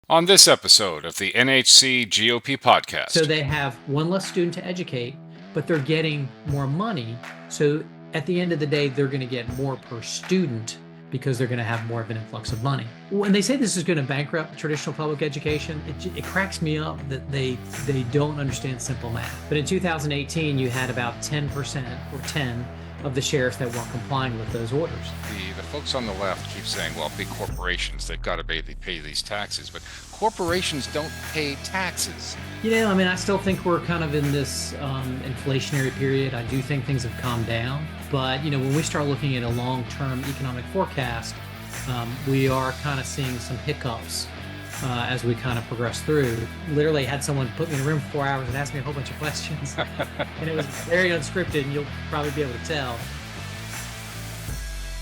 On this episode of the NHC GOP So podcast. they have one less student to educate, but they're getting more money. So at the end of the day, they're going to get more per student because they're going to have more of an influx of money. When they say this is going to bankrupt traditional public education, it cracks me up that they don't understand simple math. But in 2018, you had about 10% or 10 of the sheriffs that weren't complying with those orders. The folks on the left keep saying, well, big corporations, they've got to pay these taxes, but corporations don't pay taxes. I still think we're kind of in this inflationary period. I do think things have calmed down. But, when we start looking at a long-term economic forecast, we are kind of seeing some hiccups as we kind of progress through. Literally had someone put me in a room for 4 hours and ask me a whole bunch of questions. And it was very unscripted, and you'll probably be able to tell.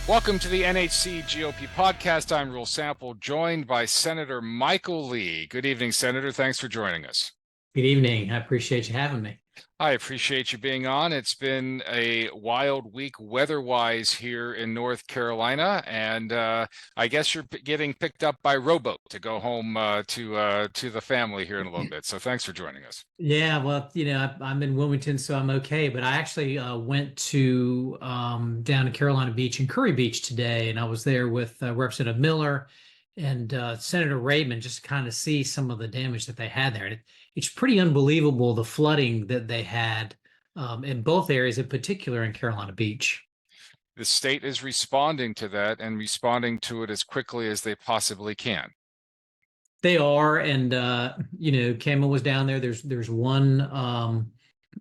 Welcome to the NHC GOP podcast. I'm Rule Sample, joined by Senator Michael Lee. Good evening, Senator. Thanks for joining us. Good evening. I appreciate you having me. I appreciate you being on. It's been a wild week weather-wise here in North Carolina, and I guess you're getting picked up by rowboat to go home to the family here in a little bit. So thanks for joining us. Yeah, well, I'm in Wilmington, so I'm okay. But I actually went to down to Carolina Beach and Curry Beach today, and I was there with Representative Miller and Senator Raymond just to kind of see some of the damage that they had there. And it's pretty unbelievable the flooding that they had in both areas, in particular in Carolina Beach. The state is responding to that and responding to it as quickly as they possibly can. They are, and Kama was down there. There's one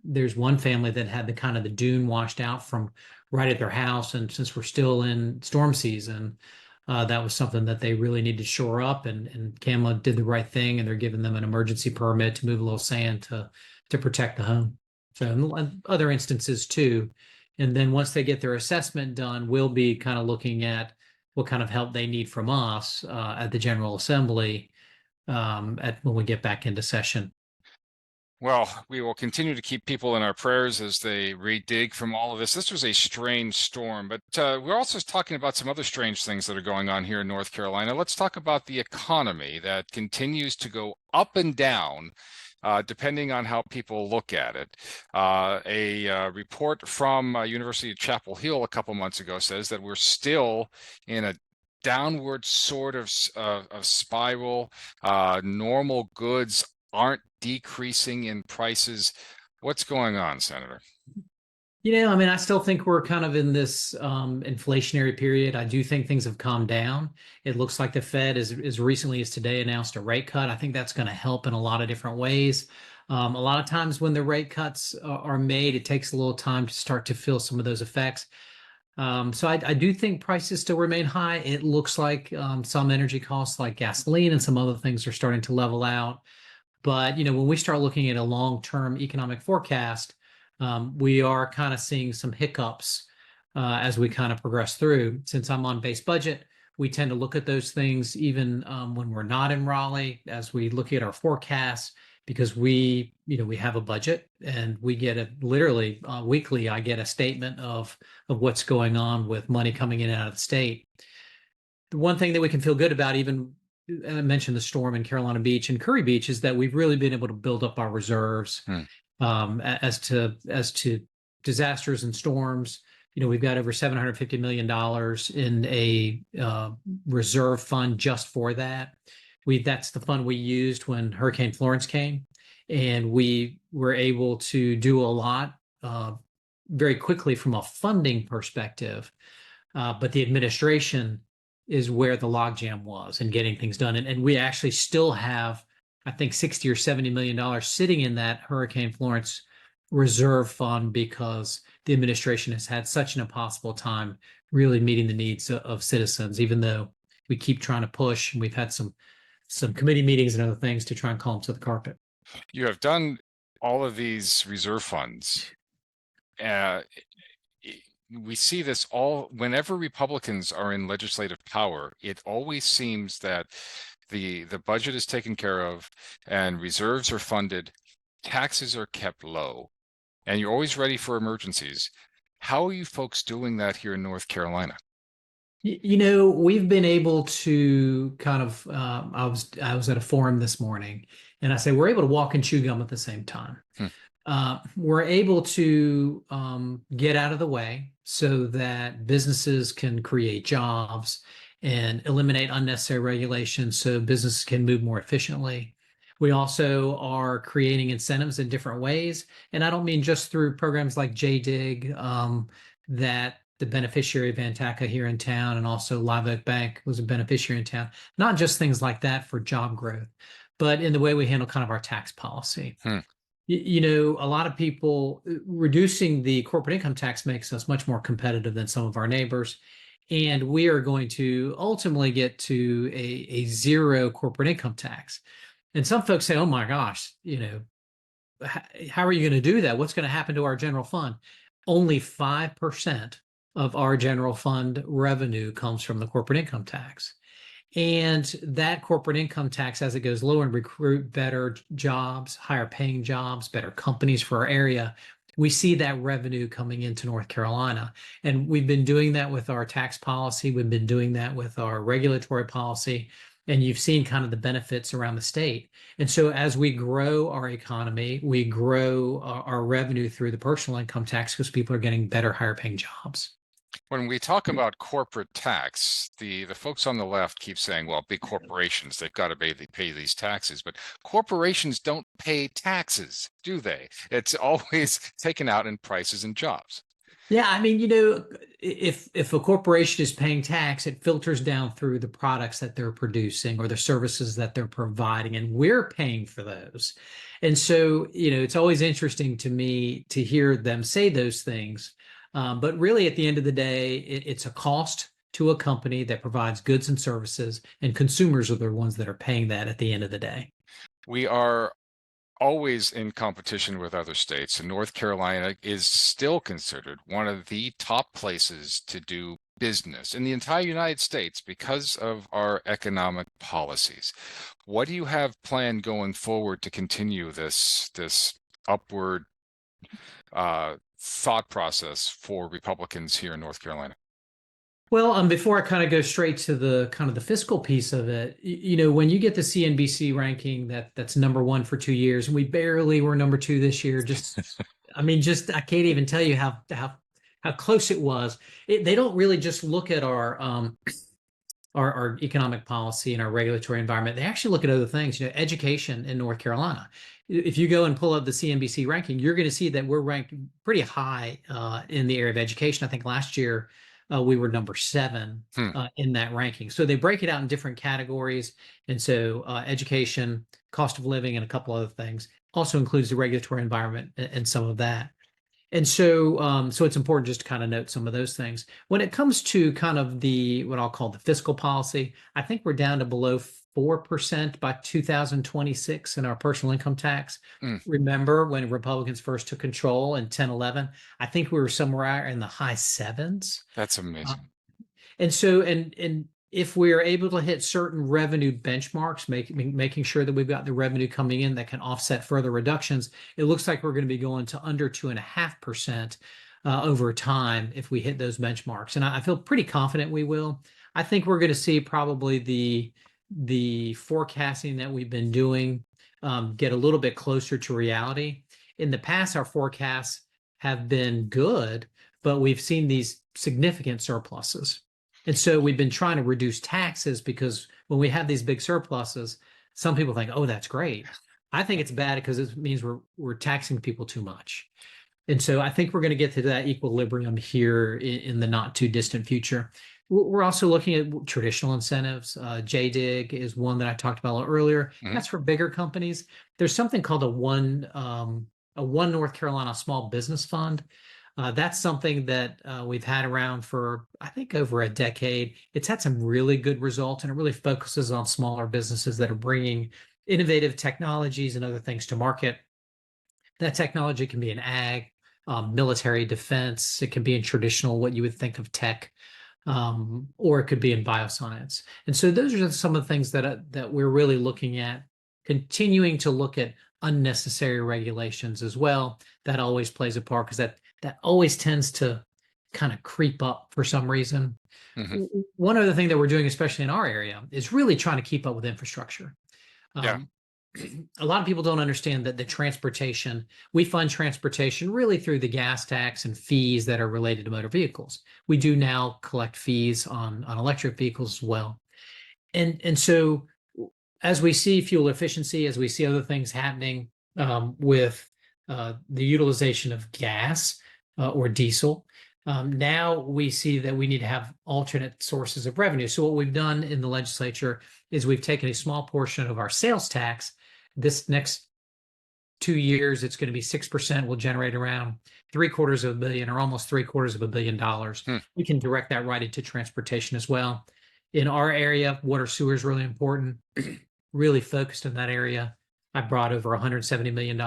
family that had the kind of the dune washed out from right at their house, and since we're still in storm season, that was something that they really need to shore up. And Kama did the right thing, and they're giving them an emergency permit to move a little sand to protect the home. So and other instances too. And then once they get their assessment done, we'll be kind of looking at what kind of help they need from us at the General Assembly when we get back into session. Well, we will continue to keep people in our prayers as they redig from all of this. This was a strange storm, but we're also talking about some other strange things that are going on here in North Carolina. Let's talk about the economy that continues to go up and down. Depending on how people look at it. A report from University of Chapel Hill a couple months ago says that we're still in a downward sort of spiral. Normal goods aren't decreasing in prices. What's going on, Senator? I still think we're kind of in this inflationary period. I do think things have calmed down. It looks like the Fed, as recently as today, announced a rate cut. I think that's going to help in a lot of different ways. A lot of times when the rate cuts are made, it takes a little time to start to feel some of those effects. So I do think prices still remain high. It looks like some energy costs like gasoline and some other things are starting to level out. But when we start looking at a long-term economic forecast, we are kind of seeing some hiccups as we kind of progress through. Since I'm on base budget, we tend to look at those things even when we're not in Raleigh, as we look at our forecasts, because we have a budget and we get literally weekly. I get a statement of what's going on with money coming in and out of the state. The one thing that we can feel good about, even I mentioned the storm in Carolina Beach and Curry Beach, is that we've really been able to build up our reserves as to disasters and storms. We've got over $750 million in a reserve fund just for that. That's the fund we used when Hurricane Florence came, and we were able to do a lot very quickly from a funding perspective. But the administration is where the logjam was in getting things done. And we actually still have, I think, 60 or $70 million sitting in that Hurricane Florence reserve fund because the administration has had such an impossible time really meeting the needs of citizens, even though we keep trying to push, and we've had some committee meetings and other things to try and call them to the carpet. You have done all of these reserve funds. We see this all whenever Republicans are in legislative power. It always seems that the budget is taken care of and reserves are funded, taxes are kept low, and you're always ready for emergencies. How are you folks doing that here in North Carolina? We've been able to kind of. I was at a forum this morning, and I say we're able to walk and chew gum at the same time. Hmm. We're able to get out of the way so that businesses can create jobs and eliminate unnecessary regulations so businesses can move more efficiently. We also are creating incentives in different ways. And I don't mean just through programs like JDIG, that the beneficiary of Antaka here in town, and also Live Oak Bank was a beneficiary in town. Not just things like that for job growth, but in the way we handle kind of our tax policy. Hmm. A lot of people reducing the corporate income tax makes us much more competitive than some of our neighbors. And we are going to ultimately get to a zero corporate income tax. And some folks say, oh my gosh, how are you going to do that? What's going to happen to our general fund? Only 5% of our general fund revenue comes from the corporate income tax. And that corporate income tax, as it goes lower and recruit better jobs, higher paying jobs, better companies for our area, we see that revenue coming into North Carolina. And we've been doing that with our tax policy. We've been doing that with our regulatory policy. And you've seen kind of the benefits around the state. And so as we grow our economy, we grow our revenue through the personal income tax because people are getting better, higher paying jobs. When we talk about corporate tax, the folks on the left keep saying, well, big corporations, they've got to pay these taxes. But corporations don't pay taxes, do they? It's always taken out in prices and jobs. Yeah, I mean, if a corporation is paying tax, it filters down through the products that they're producing or the services that they're providing, and we're paying for those. And so, it's always interesting to me to hear them say those things. But really, at the end of the day, it's a cost to a company that provides goods and services, and consumers are the ones that are paying that at the end of the day. We are always in competition with other states, and North Carolina is still considered one of the top places to do business in the entire United States because of our economic policies. What do you have planned going forward to continue this upward thought process for Republicans here in North Carolina? Well, before I kind of go straight to the kind of the fiscal piece of it, when you get the CNBC ranking that's number one for 2 years, and we barely were number two this year, I can't even tell you how close it was. They don't really just look at our economic policy and our regulatory environment. They actually look at other things, education in North Carolina. If you go and pull up the CNBC ranking, you're going to see that we're ranked pretty high in the area of education. I think last year we were number 7 Hmm. in that ranking. So they break it out in different categories. And so education, cost of living, and a couple other things also includes the regulatory environment and some of that. And so it's important just to kind of note some of those things. When it comes to kind of the what I'll call the fiscal policy, I think we're down to below 4% by 2026 in our personal income tax. Mm, Remember when Republicans first took control in 10-11? I think we were somewhere in the high sevens. that's Uh, amazing. and if we are able to hit certain revenue benchmarks, making sure that we've got the revenue coming in that can offset further reductions, it looks like we're going to be going to under 2.5% over time if we hit those benchmarks. And I feel pretty confident we will. I think we're going to see probably the forecasting that we've been doing get a little bit closer to reality. In the past, our forecasts have been good, but we've seen these significant surpluses. And so we've been trying to reduce taxes because when we have these big surpluses, some people think, "Oh, that's great." I think it's bad because it means we're taxing people too much. And so I think we're going to get to that equilibrium here in the not too distant future. We're also looking at traditional incentives. JDIG is one that I talked about a little earlier. Mhm. That's for bigger companies. There's something called a one North Carolina Small Business Fund. That's something that we've had around for, I think, over a decade. It's had some really good results, and it really focuses on smaller businesses that are bringing innovative technologies and other things to market. That technology can be in ag, military defense. It can be in traditional, what you would think of tech, or it could be in bioscience. And so those are some of the things that we're really looking at, continuing to look at unnecessary regulations as well. That always plays a part because that always tends to kind of creep up for some reason. Hmm. One other thing that we're doing, especially in our area, is really trying to keep up with infrastructure. Yeah. Um, a lot of people don't understand that we fund transportation really through the gas tax and fees that are related to motor vehicles. We do now collect fees on electric vehicles as well. And so as we see fuel efficiency, as we see other things happening with the utilization of gas or diesel, now we see that we need to have alternate sources of revenue. So what we've done in the legislature is we've taken a small portion of our sales tax. This next 2 years, it's going to be 6%. Will generate around $750 million or almost $750 million. Hmm. We can direct that right into transportation as well. In our area, water sewer is really important. Really focused in that area. I brought over $170 million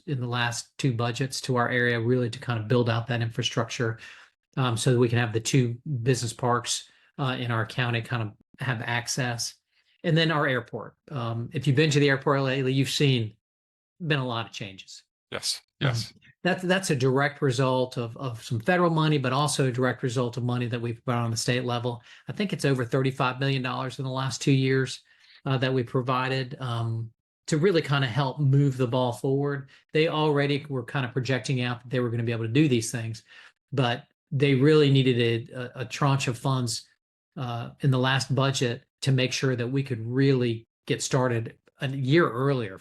in the last two budgets to our area, really to kind of build out that infrastructure, so that we can have the two business parks in our county kind of have access. And then our airport. If you've been to the airport lately, you've seen been a lot of changes. Yes. Um, Yes. that's a direct result of some federal money, but also a direct result of money that we've brought on the state level. I think it's over $35 million in the last 2 years that we provided to really kind of help move the ball forward. They already were kind of projecting out that they were going to be able to do these things, but they really needed a tranche of funds in the last budget to make sure that we could really get started a year earlier.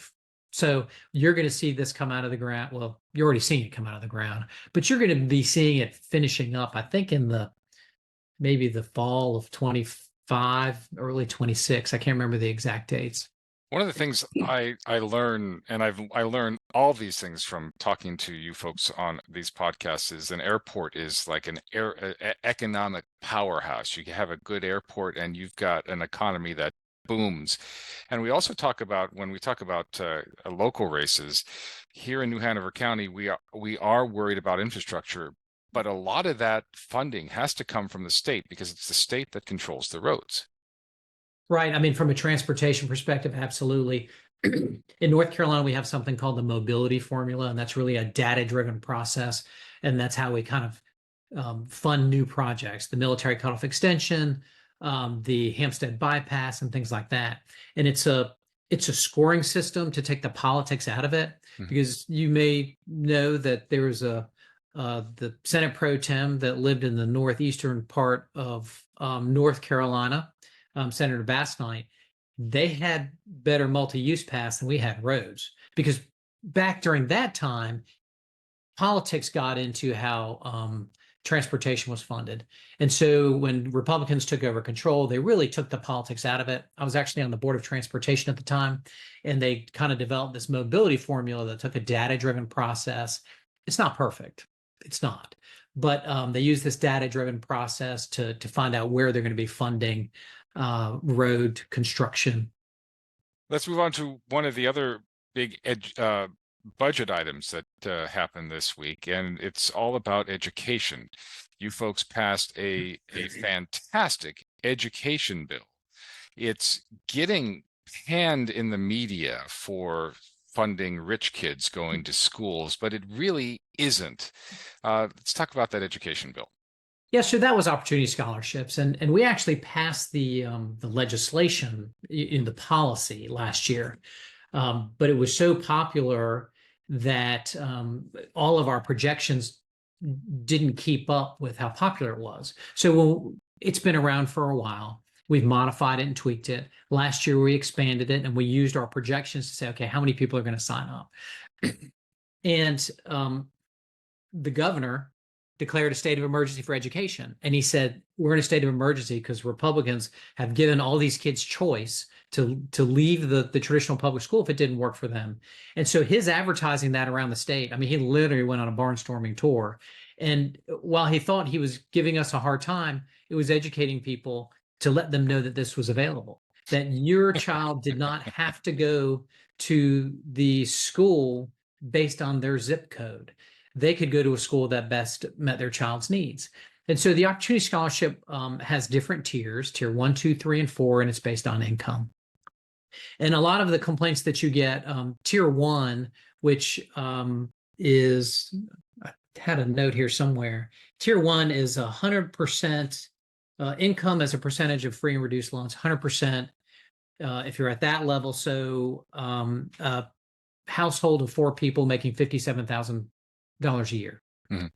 So you're going to see this come out of the ground. Well, you're already seeing it come out of the ground, but you're going to be seeing it finishing up, I think, in maybe the fall of 25, early 26. I can't remember the exact dates. One of the things I learn, and I learn all these things from talking to you folks on these podcasts, is an airport is like an economic powerhouse. You have a good airport, and you've got an economy that booms. And we also talk about when we talk about local races here in New Hanover County, we are worried about infrastructure, but a lot of that funding has to come from the state because it's the state that controls the roads. Right. I mean, from a transportation perspective, absolutely. In North Carolina, we have something called the mobility formula, and that's really a data-driven process. And that's how we kind of fund new projects, the military cutoff extension, the Hampstead bypass, and things like that. And it's a scoring system to take the politics out of it, Mhm. because you may know that there was the Senate pro tem that lived in the northeastern part of North Carolina, Senator Bass Knight. They had better multi-use paths than we had roads, because back during that time, politics got into how transportation was funded. And so when Republicans took over control, they really took the politics out of it. I was actually on the board of transportation at the time, and they kind of developed this mobility formula that took a data-driven process. It's not perfect. It's not. But they use this data-driven process to find out where they're going to be funding road construction. Let's move on to one of the other big budget items that happened this week, and it's all about education. You folks passed a fantastic education bill. It's getting panned in the media for funding rich kids going to schools, but it really isn't. Let's talk about that education bill. Yeah, so that was opportunity scholarships, and we actually passed the legislation in the policy last year, but it was so popular that all of our projections didn't keep up with how popular it was. So it's been around for a while. We've modified it and tweaked it. Last year we expanded it, and we used our projections to say, okay, how many people are going to sign up? And the governor declared a state of emergency for education. And he said, we're in a state of emergency because Republicans have given all these kids choice to leave the traditional public school if it didn't work for them. And so his advertising that around the state, I mean, he literally went on a barnstorming tour. And while he thought he was giving us a hard time, it was educating people to let them know that this was available, that your child did not have to go to the school based on their zip code. They could go to a school that best met their child's needs. And so the Opportunity Scholarship has different tiers, tier 1, 2, 3, and 4, and it's based on income. And a lot of the complaints that you get, tier 1, which is had a note here somewhere. Tier one is 100% income as a percentage of free and reduced loans, 100% if you're at that level. So household of four people making $57,000 a year, Mhm.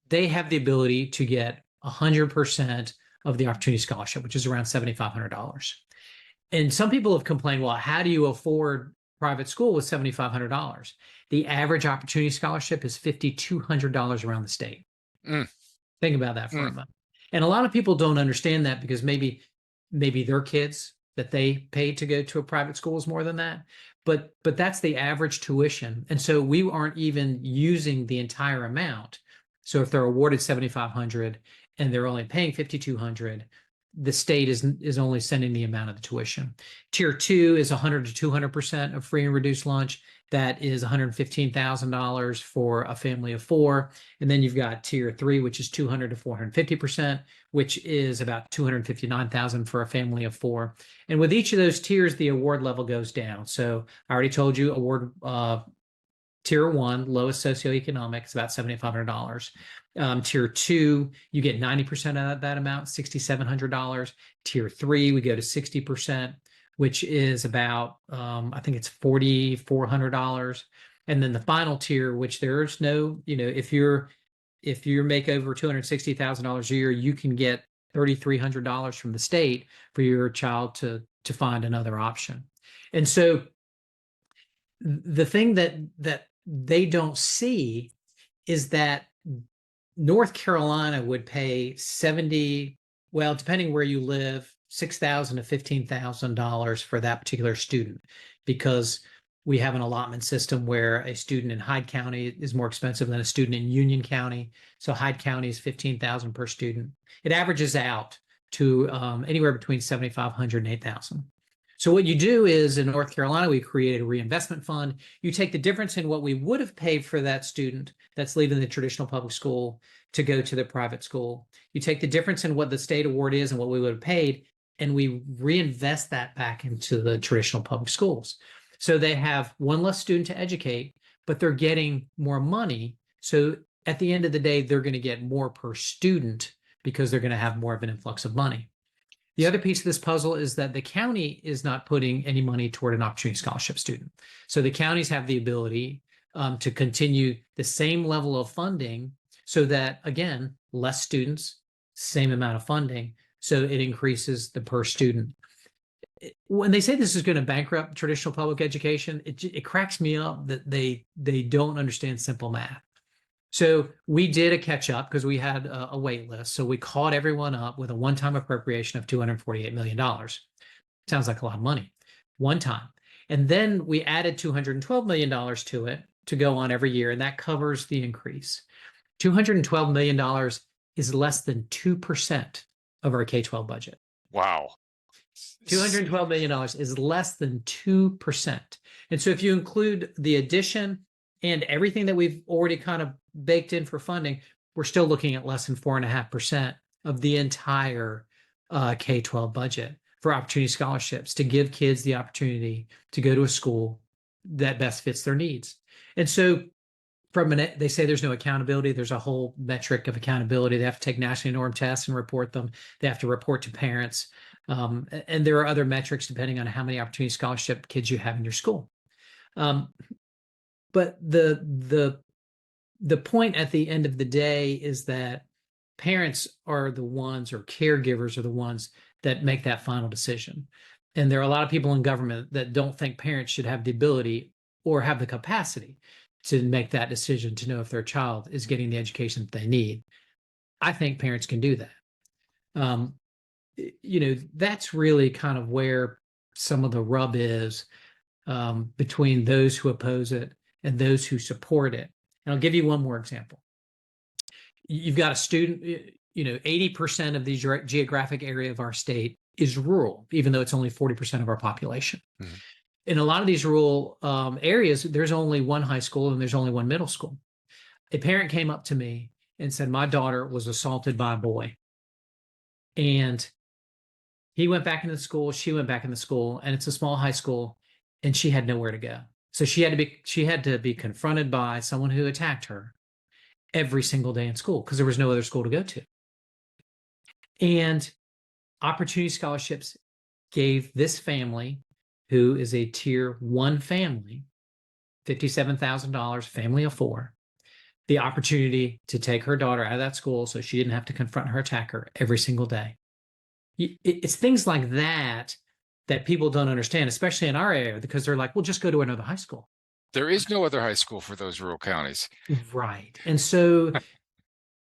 they have the ability to get 100% of the opportunity scholarship, which is around $7,500. And some people have complained, well, how do you afford private school with $7,500? The average opportunity scholarship is $5,200 around the state. Mm, Think about that for a mm. moment. And a lot of people don't understand that because maybe their kids that they paid to go to a private school is more than that. But that's the average tuition. And so we aren't even using the entire amount. So if they're awarded 7,500 and they're only paying 5,200, the state is only sending the amount of the tuition. Tier two is 100 to 200% of free and reduced lunch. That is $115,000 for a family of four. And then you've got tier three, which is 200 to 450%, which is about 259,000 for a family of four. And with each of those tiers, the award level goes down. So I already told you award tier one, lowest socioeconomic, is about $7,500. Tier two, you get 90% of that amount, $6,700. Tier three, we go to 60%, which is about, I think it's $4,400. And then the final tier, which there's no, if you make over $260,000 a year, you can get $3,300 from the state for your child to find another option. And so the thing that they don't see is that North Carolina would pay 70, well, depending where you live, $6,000 to $15,000 for that particular student, because we have an allotment system where a student in Hyde County is more expensive than a student in Union County. So Hyde County is 15,000 per student. It averages out to anywhere between 7,500 and 8,000. So what you do is in North Carolina, we created a reinvestment fund. You take the difference in what we would have paid for that student that's leaving the traditional public school to go to the private school. You take the difference in what the state award is and what we would have paid, and we reinvest that back into the traditional public schools. So they have one less student to educate, but they're getting more money. So at the end of the day, they're going to get more per student because they're going to have more of an influx of money. The other piece of this puzzle is that the county is not putting any money toward an opportunity scholarship student. So the counties have the ability to continue the same level of funding so that, again, less students, same amount of funding. So it increases the per student. When they say this is going to bankrupt traditional public education, it cracks me up that they don't understand simple math. So we did a catch up because we had a wait list. So we caught everyone up with a one-time appropriation of $248 million. Sounds like a lot of money, one time. And then we added $212 million to it to go on every year, and that covers the increase. $212 million is less than 2% of our K-12 budget. Wow. $212 million is less than 2%. And so if you include the addition and everything that we've already kind of baked in for funding, we're still looking at less than 4.5% of the entire K-12 budget for opportunity scholarships to give kids the opportunity to go to a school that best fits their needs. And so they say there's no accountability. There's a whole metric of accountability. They have to take nationally normed tests and report them. They have to report to parents. And there are other metrics depending on how many opportunity scholarship kids you have in your school. But the point at the end of the day is that parents are the ones, or caregivers are the ones that make that final decision. And there are a lot of people in government that don't think parents should have the ability or have the capacity to make that decision to know if their child is getting the education that they need. I think parents can do that. That's really kind of where some of the rub is between those who oppose it and those who support it. And I'll give you one more example. You've got a student, 80% of the geographic area of our state is rural, even though it's only 40% of our population. Mm-hmm. In a lot of these rural areas, there's only one high school and there's only one middle school. A parent came up to me and said, my daughter was assaulted by a boy. And he went back into the school, she went back in the school, and it's a small high school, and she had nowhere to go. So she had to be confronted by someone who attacked her. every single day in school because there was no other school to go to. And opportunity scholarships gave this family, who is a tier one family, $57,000, family of four, the opportunity to take her daughter out of that school so she didn't have to confront her attacker every single day. It's things like that that people don't understand, especially in our area, because they're like, well, just go to another high school. There is no other high school for those rural counties. Right. And so,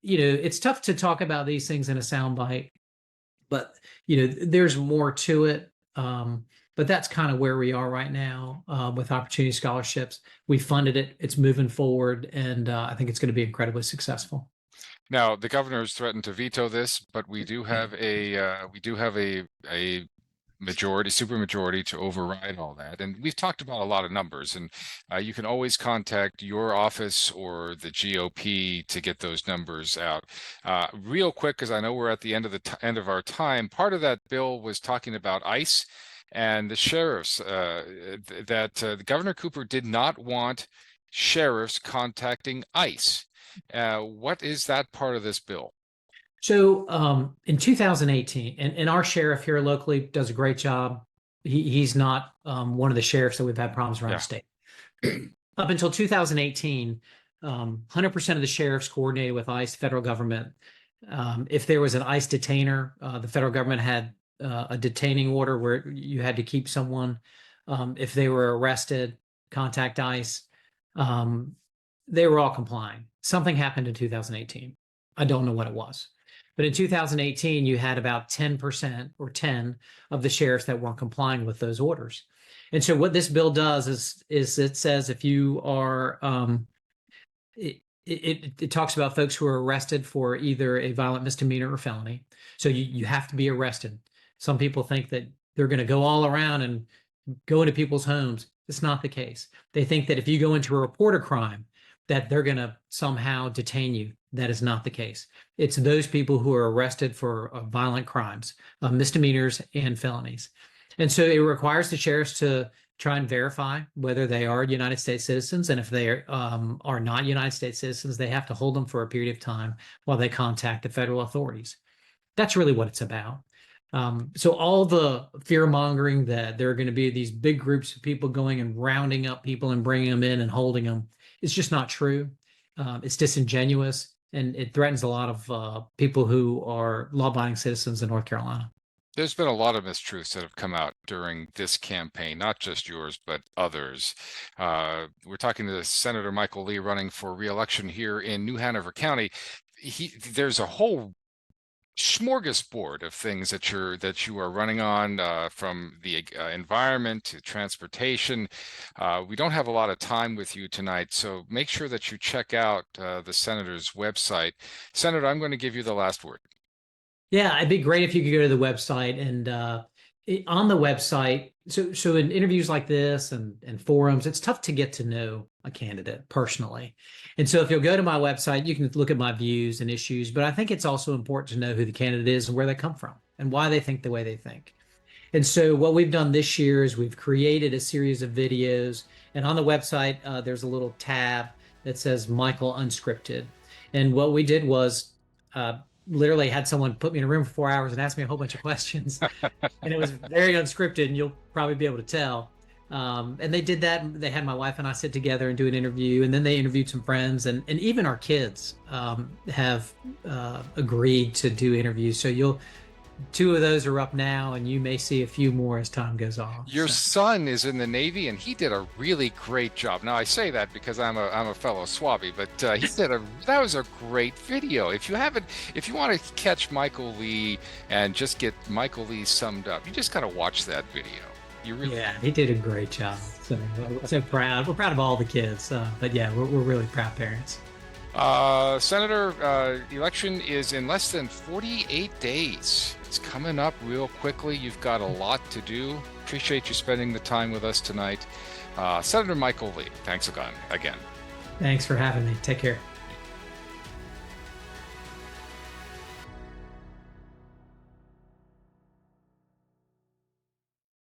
it's tough to talk about these things in a soundbite, but, there's more to it. But that's kind of where we are right now with opportunity scholarships. We funded it. It's moving forward. And I think it's going to be incredibly successful. Now, the governor has threatened to veto this, but we do have a majority, supermajority to override all that. And we've talked about a lot of numbers, and you can always contact your office or the GOP to get those numbers out. Real quick, because I know we're at the end of end of our time. Part of that bill was talking about ICE and the sheriffs. Governor Cooper did not want sheriffs contacting ICE. What is that part of this bill? So in 2018, and our sheriff here locally does a great job. He's not one of the sheriffs that we've had problems around the state. Up until 2018, 100% of the sheriffs coordinated with ICE, federal government. If there was an ICE detainer, the federal government had a detaining order where you had to keep someone. If they were arrested, contact ICE. They were all complying. Something happened in 2018. I don't know what it was. But in 2018, you had about 10% or 10 of the sheriffs that weren't complying with those orders. And so what this bill does is it says if you are, it talks about folks who are arrested for either a violent misdemeanor or felony. So you have to be arrested. Some people think that they're going to go all around and go into people's homes. It's not the case. They think that if you go in to report a crime, that they're going to somehow detain you. That is not the case. It's those people who are arrested for violent crimes, misdemeanors and felonies. And so it requires the sheriffs to try and verify whether they are United States citizens. And if they are not United States citizens, they have to hold them for a period of time while they contact the federal authorities. That's really what it's about. So all the fear mongering that there are going to be these big groups of people going and rounding up people and bringing them in and holding them is just not true. It's disingenuous, and it threatens a lot of people who are law-abiding citizens in North Carolina. There's been a lot of mistruths that have come out during this campaign, not just yours, but others. We're talking to Senator Michael Lee running for re-election here in New Hanover County. There's a whole smorgasbord of things that you are running on, from the environment to transportation. We don't have a lot of time with you tonight, so make sure that you check out the senator's website. Senator, I'm going to give you the last word. Yeah, it'd be great if you could go to the website and on the website. So in interviews like this and forums, it's tough to get to know a candidate personally. And so if you'll go to my website, you can look at my views and issues, but I think it's also important to know who the candidate is and where they come from and why they think the way they think. And so what we've done this year is we've created a series of videos, and on the website, there's a little tab that says Michael Unscripted. And what we did was literally had someone put me in a room for 4 hours and ask me a whole bunch of questions. And it was very unscripted, and you'll probably be able to tell. And they did that. They had my wife and I sit together and do an interview, and then they interviewed some friends, and even our kids have agreed to do interviews. So two of those are up now, and you may see a few more as time goes on. Your son is in the Navy, and he did a really great job. Now I say that because I'm a fellow Swabby, but that was a great video. If you want to catch Michael Lee and just get Michael Lee summed up, you just gotta watch that video. Yeah, he did a great job. So we're so proud. We're proud of all the kids. But yeah, we're really proud parents. Senator, election is in less than 48 days. It's coming up real quickly. You've got a lot to do. Appreciate you spending the time with us tonight. Senator Michael Lee, thanks again. Thanks for having me. Take care.